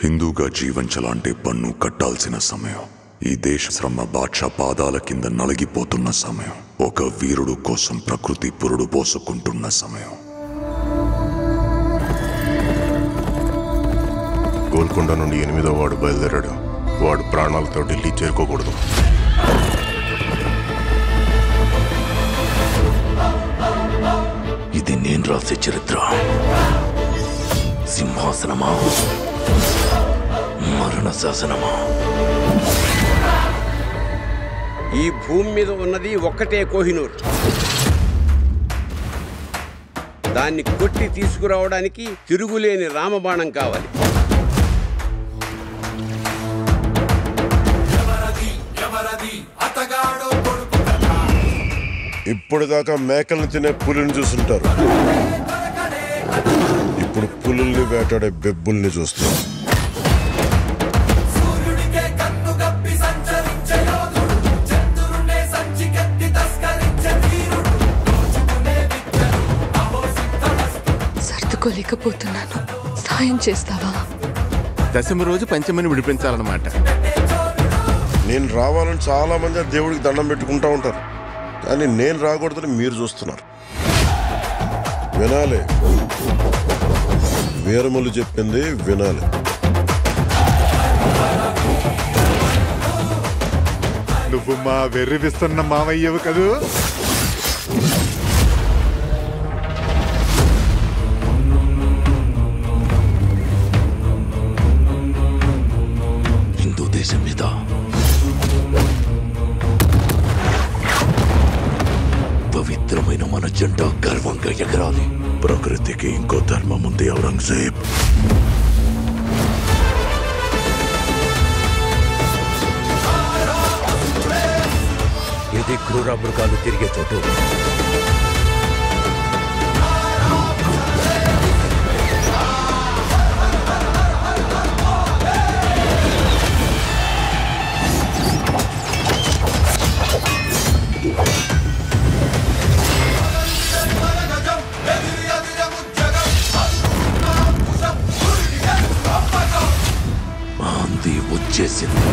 హిందూగా జీవించాలంటే పన్ను కట్టాల్సిన సమయం. ఈ దేశ శ్రమ బాద్షా పాదాల కింద నలిగిపోతున్న సమయం. ఒక వీరుడు కోసం ప్రకృతి పురుడు పోసుకుంటున్న సమయం. గోల్కొండ నుండి 8వ వాడు బయలుదేరాడు. వాడు ప్రాణాలతో ఢిల్లీ చేరుకోకూడదు. ఇది నేను రాసే చరిత్ర. సింహాసనమా, మరణ శాసనమా? ఈ భూమి మీద ఉన్నది ఒక్కటే కోహినూర్. దాన్ని కొట్టి తీసుకురావడానికి తిరుగులేని రామబాణం కావాలి. ఇప్పటిదాకా మేకల్ని తినే పులిని చూస్తుంటారు. ఇప్పుడు పులుల్ని వేటాడే బెబ్బుల్ని చూస్తారు. సర్దుకోలేకపోతున్నాను, సాయం చేస్తావా? దశమి రోజు పంచమిని విడిపించాలన్నమాట. నేను రావాలని చాలా మంది దేవుడికి దండం పెట్టుకుంటా ఉంటారు, కానీ నేను రాకూడదని మీరు చూస్తున్నారు. వినాలి, వీరములు చెప్పింది వినాలి. నువ్వు మా వెర్రివిస్తున్న మావయ్యవు కదూ. హిందూ దేశం మీద పవిత్రమైన మన జెండా గర్వంగా ఎగరాలి. ప్రకృతికి ఇంకో ధర్మం ఉంది ఔరంగజేబ్. ఇది క్రూర మృగాలు తిరిగే చోటు. ఆంది వచ్చేసింది.